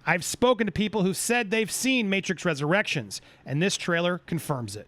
I've spoken to people who said they've seen Matrix Resurrections, and this trailer confirms it.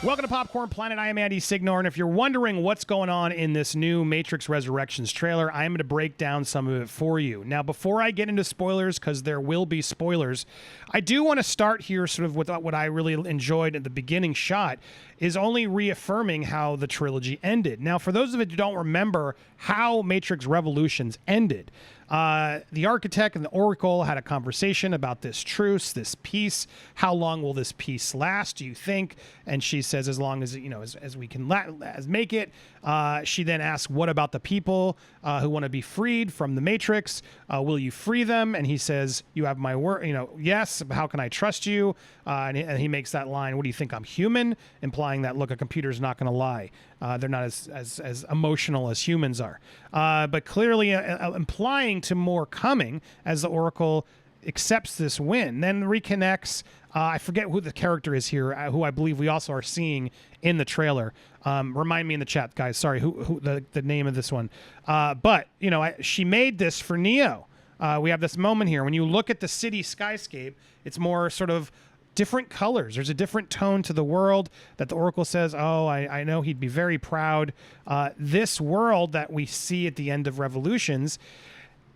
Welcome to Popcorn Planet. I am Andy Signor, and if you're wondering what's going on in this new Matrix Resurrections trailer, I am going to break down some of it for you. Now, before I get into spoilers, because there will be spoilers, I do want to start here sort of with what I really enjoyed at the beginning shot, is only reaffirming how the trilogy ended. Now, for those of you who don't remember how Matrix Revolutions ended, the architect and the Oracle had a conversation about this truce, this peace. How long will this peace last, do you think? And she says, as long as, as we can make it. She then asks, what about the people who want to be freed from the Matrix? Will you free them? And he says, you have my word, yes. How can I trust you? And he makes that line, what do you think, I'm human? Implying that, look, a computer's not going to lie. They're not as emotional as humans are. But clearly implying to more coming as the Oracle accepts this win, then reconnects. I forget who the character is here, who I believe we also are seeing in the trailer. Remind me in the chat, guys. Sorry, who the name of this one. But, she made this for Neo. We have this moment here. When you look at the city skyscape, it's more sort of different colors. There's a different tone to the world that the Oracle says, oh, I know he'd be very proud. This world that we see at the end of Revolutions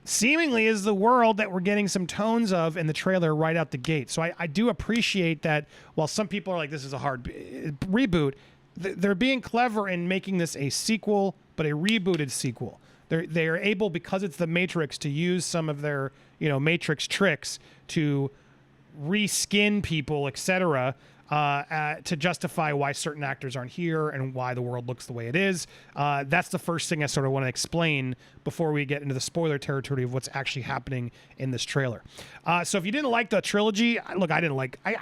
seemingly is the world that we're getting some tones of in the trailer right out the gate. So I do appreciate that while some people are like, this is a hard reboot, they're being clever in making this a sequel, but a rebooted sequel. They are able, because it's the Matrix, to use some of their Matrix tricks to reskin people, etc., to justify why certain actors aren't here and why the world looks the way it is. That's the first thing I sort of want to explain before we get into the spoiler territory of what's actually happening in this trailer. So if you didn't like the trilogy, look, I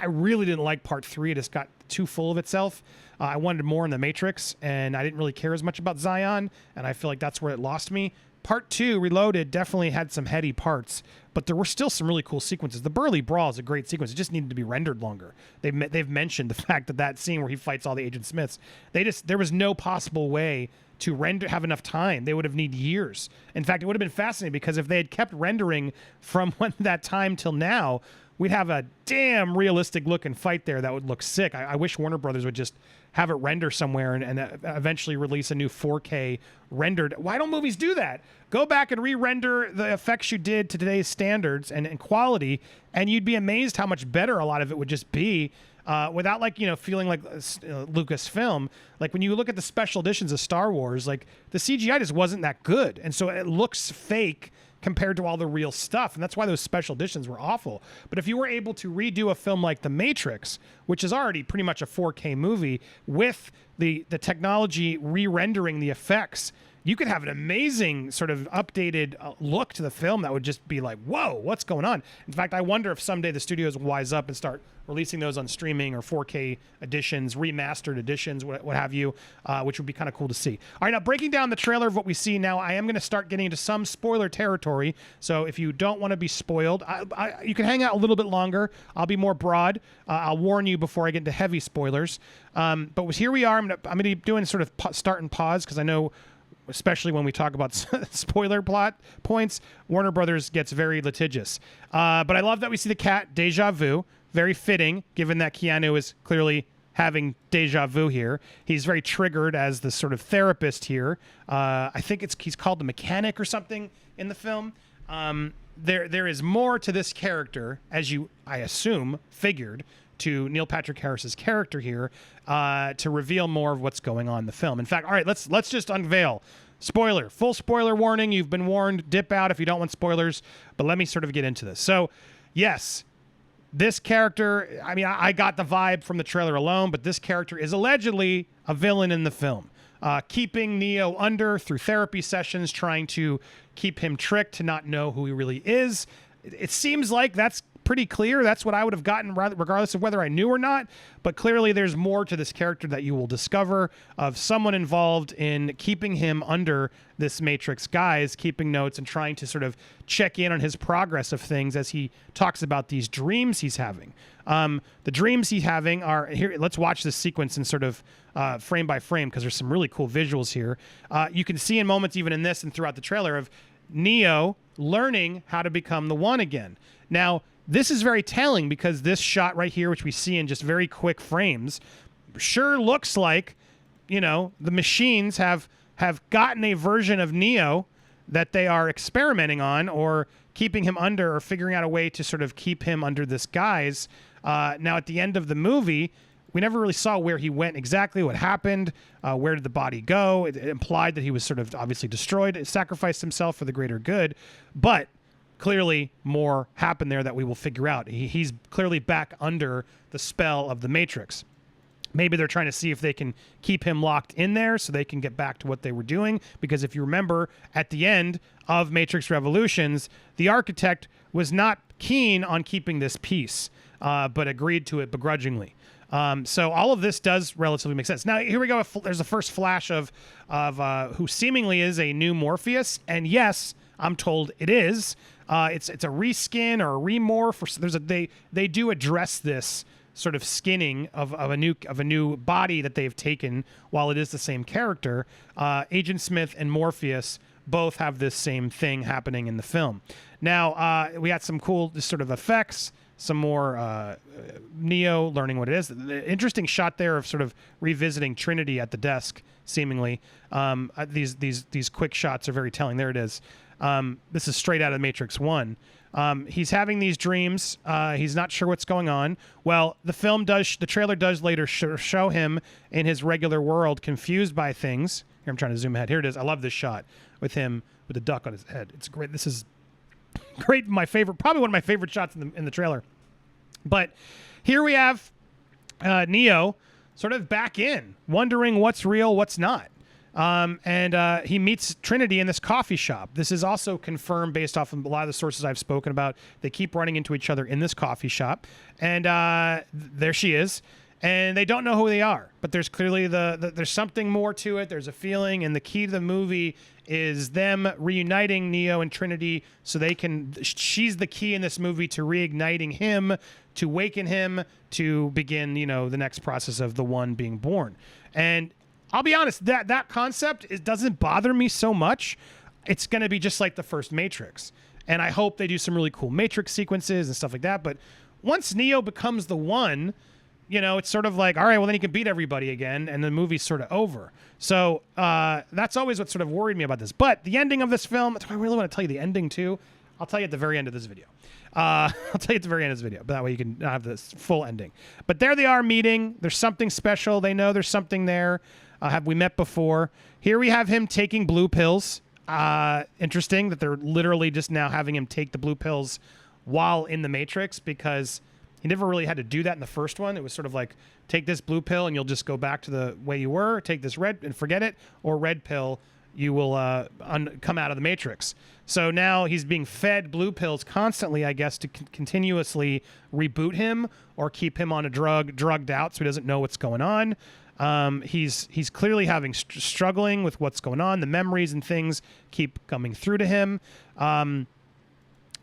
really didn't like part 3. It just got too full of itself. I wanted more in the Matrix, and I didn't really care as much about Zion, and I feel like that's where it lost me. Part 2, Reloaded, definitely had some heady parts, but there were still some really cool sequences. The Burly Brawl is a great sequence. It just needed to be rendered longer. They've mentioned the fact that scene where he fights all the Agent Smiths, there was no possible way to have enough time. They would have needed years. In fact, it would have been fascinating, because if they had kept rendering from that time till now, we'd have a damn realistic looking fight there that would look sick. I wish Warner Brothers would just have it render somewhere and eventually release a new 4K rendered. Why don't movies do that? Go back and re-render the effects you did to today's standards and quality, and you'd be amazed how much better a lot of it would just be without feeling like Lucasfilm. Like when you look at the special editions of Star Wars, like the CGI just wasn't that good. And so it looks fake compared to all the real stuff. And that's why those special editions were awful. But if you were able to redo a film like The Matrix, which is already pretty much a 4K movie, with the technology re-rendering the effects, you could have an amazing sort of updated look to the film that would just be like, whoa, what's going on? In fact, I wonder if someday the studios will wise up and start releasing those on streaming or 4K editions, remastered editions, what have you, which would be kind of cool to see. All right, now breaking down the trailer of what we see now, I am going to start getting into some spoiler territory. So if you don't want to be spoiled, you can hang out a little bit longer. I'll be more broad. I'll warn you before I get into heavy spoilers. But here we are. I'm going to be doing sort of start and pause, because I know, especially when we talk about spoiler plot points, Warner Brothers gets very litigious. But I love that we see the cat, Deja Vu. Very fitting, given that Keanu is clearly having deja vu here. He's very triggered as the sort of therapist here. I think he's called the mechanic or something in the film. There is more to this character, as I assume, figured, to Neil Patrick Harris's character here, to reveal more of what's going on in the film. In fact, all right, let's just unveil. Spoiler, full spoiler warning. You've been warned. Dip out if you don't want spoilers. But let me sort of get into this. So, yes, this character, I got the vibe from the trailer alone, but this character is allegedly a villain in the film, keeping Neo under through therapy sessions, trying to keep him tricked to not know who he really is. It seems like that's pretty clear. That's what I would have gotten regardless of whether I knew or not. But clearly there's more to this character that you will discover of someone involved in keeping him under this Matrix guise, keeping notes and trying to sort of check in on his progress of things as he talks about these dreams he's having. The dreams he's having are here. Let's watch this sequence in sort of frame by frame because there's some really cool visuals here. You can see in moments even in this and throughout the trailer of Neo learning how to become the One again. Now, this is very telling because this shot right here, which we see in just very quick frames, sure looks like, you know, the machines have gotten a version of Neo that they are experimenting on or keeping him under or figuring out a way to sort of keep him under this guise. Now, at the end of the movie, we never really saw where he went exactly, what happened, where did the body go. It implied that he was sort of obviously destroyed, sacrificed himself for the greater good, but clearly more happened there that we will figure out. He's clearly back under the spell of the Matrix. Maybe they're trying to see if they can keep him locked in there so they can get back to what they were doing. Because if you remember, at the end of Matrix Revolutions, the architect was not keen on keeping this peace, but agreed to it begrudgingly. So all of this does relatively make sense. Now, here we go. There's the first flash of who seemingly is a new Morpheus. And yes, I'm told it is. It's a reskin or a remorph. They do address this sort of skinning of a new body that they've taken while it is the same character. Agent Smith and Morpheus both have this same thing happening in the film. Now, we got some cool sort of effects, some more Neo learning what it is. The interesting shot there of sort of revisiting Trinity at the desk, seemingly. These quick shots are very telling. There it is. This is straight out of Matrix 1. He's having these dreams. He's not sure what's going on. Well, the trailer does later show him in his regular world, confused by things. Here, I'm trying to zoom ahead. Here it is. I love this shot with him with the duck on his head. It's great. This is great. Probably one of my favorite shots in the trailer. But here we have Neo sort of back in, wondering what's real, what's not. And he meets Trinity in this coffee shop. This is also confirmed based off of a lot of the sources I've spoken about. They keep running into each other in this coffee shop. And there she is. And they don't know who they are. But there's clearly there's something more to it. There's a feeling. And the key to the movie is them reuniting Neo and Trinity so they can... She's the key in this movie to reigniting him, to waken him, to begin, the next process of the One being born. And I'll be honest, that concept doesn't bother me so much. It's going to be just like the first Matrix. And I hope they do some really cool Matrix sequences and stuff like that. But once Neo becomes the One, it's sort of like, all right, well, then he can beat everybody again. And the movie's sort of over. So that's always what sort of worried me about this. But the ending of this film, I really want to tell you the ending too. I'll tell you at the very end of this video. I'll tell you at the very end of this video. But that way you can have this full ending. But there they are meeting. There's something special. They know there's something there. Have we met before? Here we have him taking blue pills. Interesting that they're literally just now having him take the blue pills while in the Matrix, because he never really had to do that in the first one. It was sort of like, take this blue pill and you'll just go back to the way you were. Take this red and forget it. Or red pill, you will come out of the Matrix. So now he's being fed blue pills constantly, I guess, to continuously reboot him or keep him on a drugged out so he doesn't know what's going on. He's clearly having struggling with what's going on. The memories and things keep coming through to him.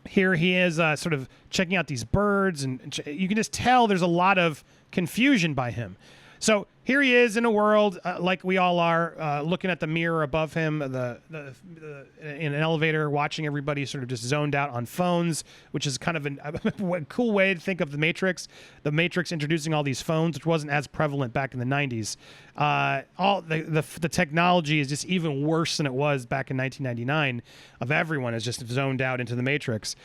Here he is sort of checking out these birds, and you can just tell there's a lot of confusion by him. So here he is in a world like we all are, looking at the mirror above him, in an elevator, watching everybody sort of just zoned out on phones, which is kind of a cool way to think of the Matrix. The Matrix introducing all these phones, which wasn't as prevalent back in the 90s. All the technology is just even worse than it was back in 1999. Of everyone is just zoned out into the Matrix.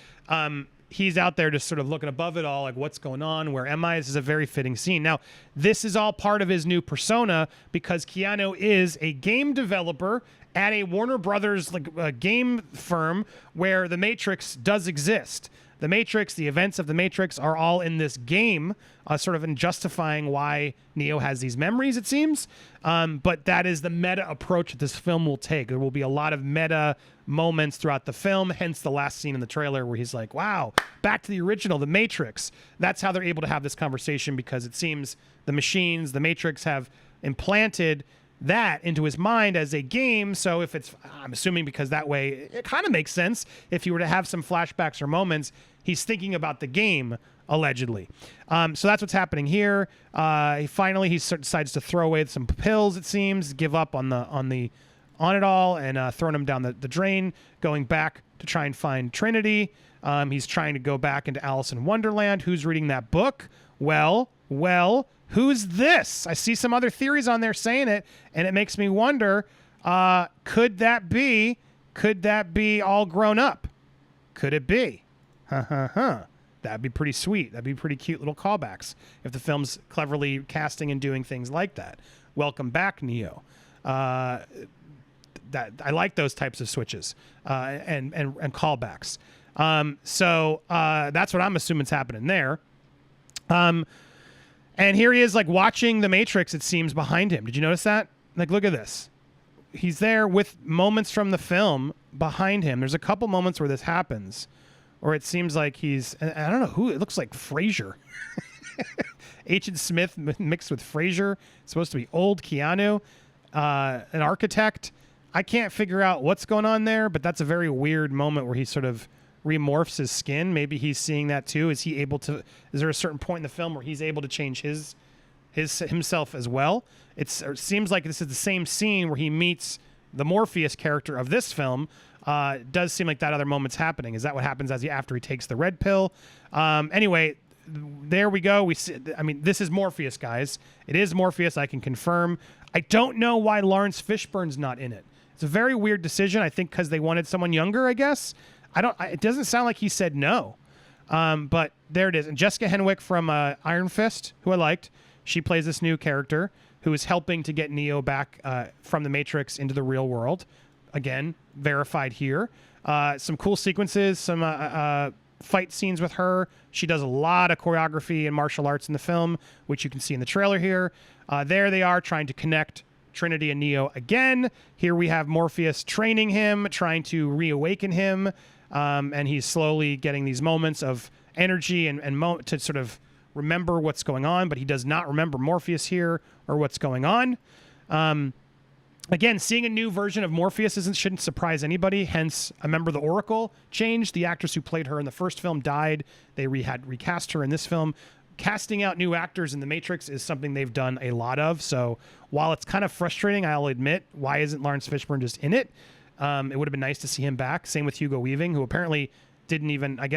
He's out there just sort of looking above it all, like, what's going on? Where am I? This is a very fitting scene. Now, this is all part of his new persona because Keanu is a game developer at a Warner Brothers game firm where the Matrix does exist. the Matrix, the events of the Matrix are all in this game, sort of in justifying why Neo has these memories, it seems. But that is the meta approach that this film will take. There will be a lot of meta moments throughout the film, hence the last scene in the trailer where he's like, wow, back to the original, the Matrix. That's how they're able to have this conversation, because it seems the machines, the Matrix, have implanted that into his mind as a game. So if it's, I'm assuming because that way it kind of makes sense. If you were to have some flashbacks or moments, he's thinking about the game, allegedly. So that's what's happening here. He decides to throw away some pills, it seems, give up on it all, and throwing them down the drain, going back to try and find Trinity. He's trying to go back into Alice in Wonderland. Who's reading that book? Well, who's this? I see some other theories on there saying it, and it makes me wonder, could that be all grown up? Could it be? That'd be pretty sweet. That'd be pretty cute little callbacks if the film's cleverly casting and doing things like that. Welcome back, Neo. That I like those types of switches and callbacks. So that's what I'm assuming is happening there. And here he is, like, watching the Matrix, it seems, behind him. Did you notice that? Like, look at this. He's there with moments from the film behind him. There's a couple moments where this happens, or it seems like he's, I don't know who, it looks like Frasier. Agent Smith mixed with Frasier. It's supposed to be old Keanu, an architect. I can't figure out what's going on there, but that's a very weird moment where he sort of remorphs his skin. Maybe he's seeing that too. Is there a certain point in the film where he's able to change himself as well? It seems like this is the same scene where he meets the Morpheus character of this film. It does seem like that other moment's happening. Is that what happens after he takes the red pill? Anyway, there we go. This is Morpheus, guys. It is Morpheus, I can confirm. I don't know why Lawrence Fishburne's not in it. It's a very weird decision. I think because they wanted someone younger, I guess. It doesn't sound like he said no. But there it is. And Jessica Henwick from Iron Fist, who I liked, she plays this new character who is helping to get Neo back from the Matrix into the real world. Again, verified here. Some cool sequences, some fight scenes with her. She does a lot of choreography and martial arts in the film, which you can see in the trailer here. There they are trying to connect Trinity and Neo again. Here we have Morpheus training him, trying to reawaken him. And he's slowly getting these moments of energy and to sort of remember what's going on, but he does not remember Morpheus here or what's going on. Again, seeing a new version of Morpheus shouldn't surprise anybody. Hence, a member of the Oracle changed. The actress who played her in the first film died. They had recast her in this film. Casting out new actors in The Matrix is something they've done a lot of. So while it's kind of frustrating, I'll admit, why isn't Lawrence Fishburne just in it? It would have been nice to see him back. Same with Hugo Weaving, who apparently didn't even, I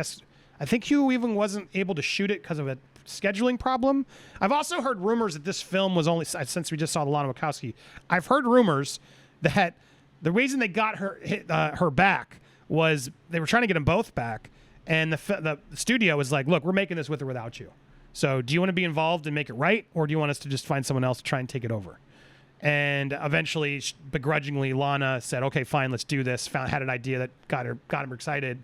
think Hugo Weaving wasn't able to shoot it because of a scheduling problem. I've also heard rumors that this film was only, since we just saw the Lana Wachowski, I've heard rumors that the reason they got her back was they were trying to get them both back. And the studio was like, look, we're making this with or without you. So do you want to be involved and make it right? Or do you want us to just find someone else to try and take it over? And eventually, begrudgingly, Lana said, "Okay, fine, let's do this." Had an idea that got her excited,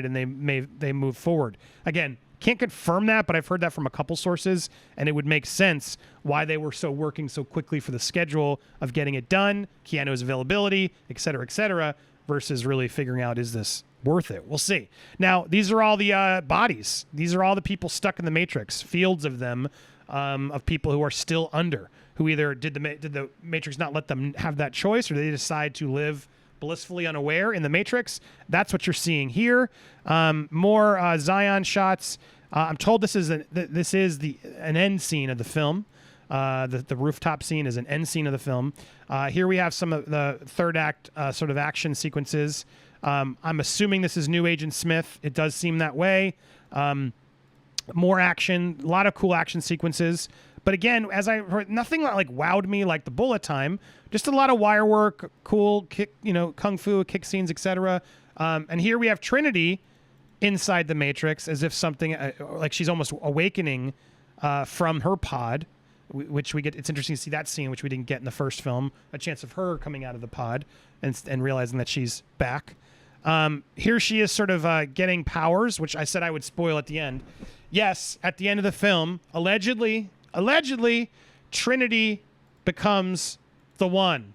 and they moved forward. Again, can't confirm that, but I've heard that from a couple sources, and it would make sense why they were working so quickly for the schedule of getting it done, Keanu's availability, et cetera, versus really figuring out, is this worth it? We'll see. Now, these are all the bodies. These are all the people stuck in the Matrix, fields of them, of people who are still under, who either did the Matrix not let them have that choice, or they decide to live blissfully unaware in the Matrix. That's what you're seeing here. More Zion shots. I'm told this is an end scene of the film. The rooftop scene is an end scene of the film. Here we have some of the third act sort of action sequences. I'm assuming this is new Agent Smith. It does seem that way. More action, a lot of cool action sequences. But again, as I heard, nothing like wowed me like the bullet time. Just a lot of wire work, cool kick, kung fu, kick scenes, etc. And here we have Trinity inside the Matrix, as if something like she's almost awakening from her pod, which we get. It's interesting to see that scene, which we didn't get in the first film. A chance of her coming out of the pod and realizing that she's back. Here she is sort of getting powers, which I said I would spoil at the end. Yes, at the end of the film, allegedly, Trinity becomes the one.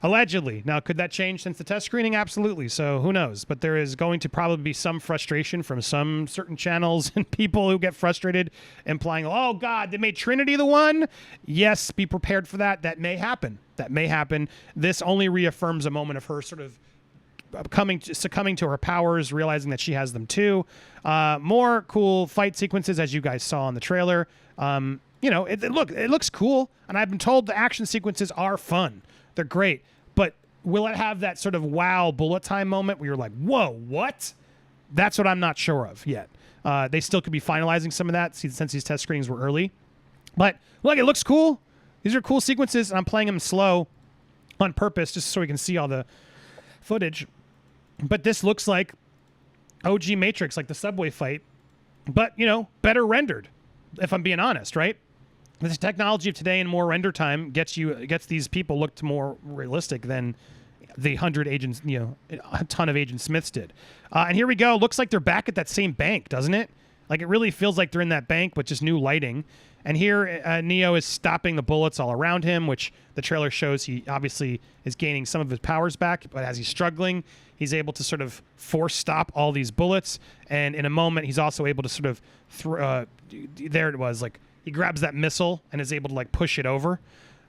Allegedly. Now, could that change since the test screening? Absolutely. So who knows? But there is going to probably be some frustration from some certain channels and people who get frustrated, implying, oh, God, they made Trinity the one? Yes, be prepared for that. That may happen. This only reaffirms a moment of her sort of succumbing to her powers, realizing that she has them too. More cool fight sequences, as you guys saw in the trailer. It looks cool, and I've been told the action sequences are fun. They're great, but will it have that sort of wow bullet time moment where you're like, whoa, what? That's what I'm not sure of yet. They still could be finalizing some of that since these test screenings were early. But look, it looks cool. These are cool sequences, and I'm playing them slow on purpose just so we can see all the footage. But this looks like OG Matrix, like the subway fight, but, better rendered, if I'm being honest, right? The technology of today and more render time gets these people looked more realistic than the 100 agents, a ton of Agent Smiths did. And here we go. Looks like they're back at that same bank, doesn't it? Like, it really feels like they're in that bank with just new lighting. And here, Neo is stopping the bullets all around him, which the trailer shows he obviously is gaining some of his powers back. But as he's struggling, he's able to sort of force stop all these bullets. And in a moment, he's also able to sort of there it was, like, he grabs that missile and is able to like push it over.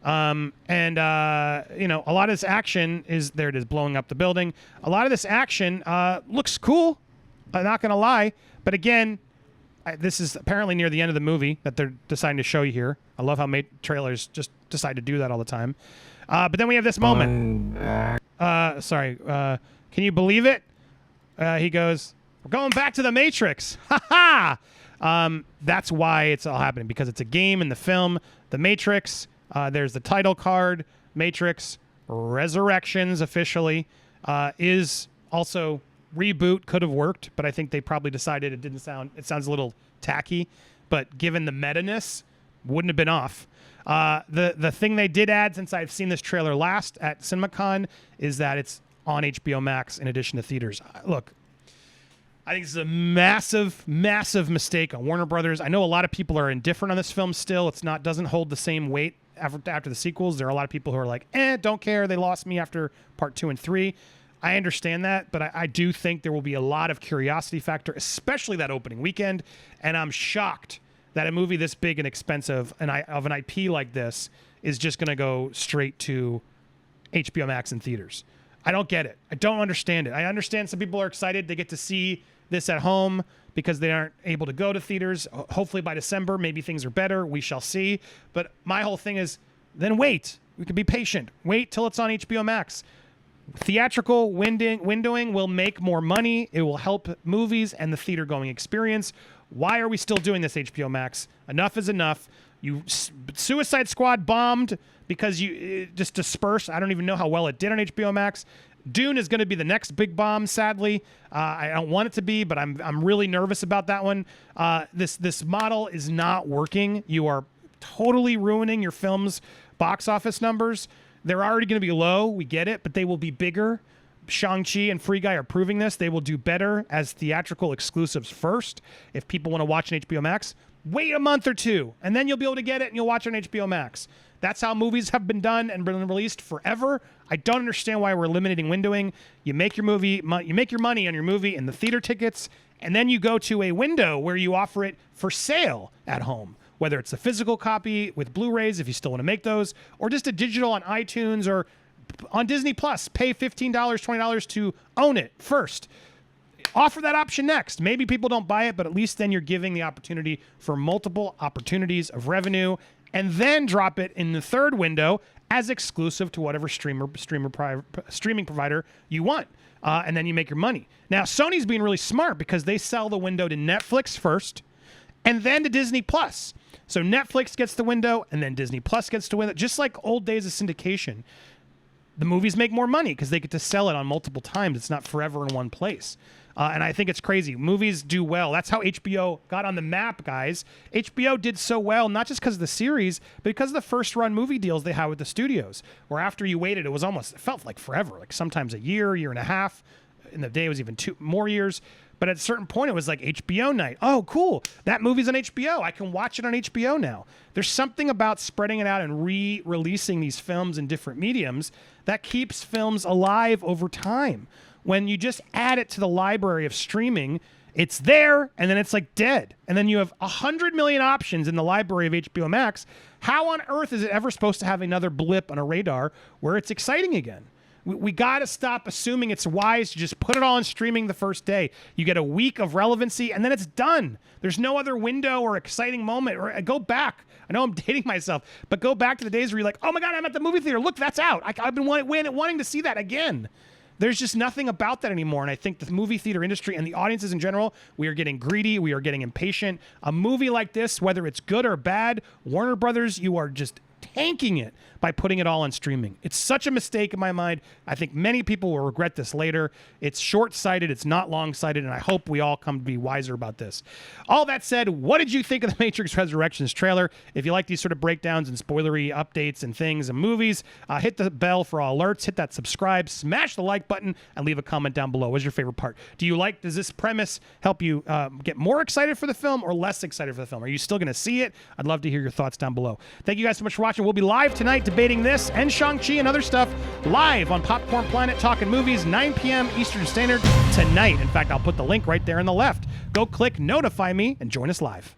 A lot of this action is there. It is blowing up the building. A lot of this action looks cool. I'm not going to lie. But again, this is apparently near the end of the movie that they're deciding to show you here. I love how trailers just decide to do that all the time. But then we have this moment. Can you believe it? He goes, we're going back to the Matrix. Ha ha! That's why it's all happening, because it's a game in the film, The Matrix. There's the title card, Matrix Resurrections officially, is also reboot, could have worked, but I think they probably decided it sounds a little tacky, but given the meta-ness, wouldn't have been off. The thing they did add, since I've seen this trailer last at CinemaCon, is that it's on HBO Max in addition to theaters. Look, I think this is a massive, massive mistake on Warner Brothers. I know a lot of people are indifferent on this film still. Doesn't hold the same weight after the sequels. There are a lot of people who are like, don't care. They lost me after part 2 and 3. I understand that, but I do think there will be a lot of curiosity factor, especially that opening weekend. And I'm shocked that a movie this big and expensive of an IP like this is just going to go straight to HBO Max in theaters. I don't get it. I don't understand it. I understand some people are excited. They get to see this at home because they aren't able to go to theaters. Hopefully by December, maybe things are better. We shall see. But my whole thing is, then wait. We can be patient. Wait till it's on HBO Max. Theatrical windowing will make more money. It will help movies and the theater-going experience. Why are we still doing this, HBO Max? Enough is enough. Suicide Squad bombed because you just dispersed. I don't even know how well it did on HBO Max. Dune is going to be the next big bomb, sadly. I don't want it to be, but I'm really nervous about that one. This model is not working. You are totally ruining your film's box office numbers. They're already going to be low. We get it, but they will be bigger. Shang-Chi and Free Guy are proving this. They will do better as theatrical exclusives first. If people want to watch on HBO Max, wait a month or two, and then you'll be able to get it and you'll watch it on HBO Max. That's how movies have been done and been released forever. I don't understand why we're eliminating windowing. You make your money on your movie in the theater tickets, and then you go to a window where you offer it for sale at home, whether it's a physical copy with Blu-rays, if you still want to make those, or just a digital on iTunes or on Disney Plus. Pay $15, $20 to own it first. Offer that option next. Maybe people don't buy it, but at least then you're giving the opportunity for multiple opportunities of revenue, and then drop it in the third window as exclusive to whatever streaming provider you want. And then you make your money. Now, Sony's being really smart because they sell the window to Netflix first and then to Disney Plus. So Netflix gets the window and then Disney Plus gets the window. Just like old days of syndication, the movies make more money because they get to sell it on multiple times. It's not forever in one place. And I think it's crazy. Movies do well. That's how HBO got on the map, guys. HBO did so well, not just because of the series, but because of the first-run movie deals they had with the studios, where after you waited, it felt like forever, like sometimes a year and a half. in the day it was even more years. But at a certain point, it was like HBO night. Oh, cool. That movie's on HBO. I can watch it on HBO now. There's something about spreading it out and re-releasing these films in different mediums that keeps films alive over time. When you just add it to the library of streaming, it's there, and then it's like dead. And then you have 100 million options in the library of HBO Max. How on earth is it ever supposed to have another blip on a radar where it's exciting again? We got to stop assuming it's wise to just put it all on streaming the first day. You get a week of relevancy, and then it's done. There's no other window or exciting moment. Or go back. I know I'm dating myself, but go back to the days where you're like, oh my God, I'm at the movie theater. Look, that's out. I've been wanting to see that again. There's just nothing about that anymore. And I think the movie theater industry and the audiences in general, we are getting greedy. We are getting impatient. A movie like this, whether it's good or bad, Warner Brothers, you are just tanking it by putting it all on streaming. It's such a mistake in my mind. I think many people will regret this later. It's short-sighted. It's not long-sighted. And I hope we all come to be wiser about this. All that said, what did you think of the Matrix Resurrections trailer? If you like these sort of breakdowns and spoilery updates and things and movies, hit the bell for all alerts, hit that subscribe, smash the like button, and leave a comment down below. What's your favorite part? Does this premise help you get more excited for the film or less excited for the film? Are you still going to see it? I'd love to hear your thoughts down below. Thank you guys so much for watching. We'll be live tonight debating this and Shang-Chi and other stuff live on Popcorn Planet Talking Movies, 9 p.m. Eastern Standard tonight. In fact, I'll put the link right there on the left. Go click notify me and join us live.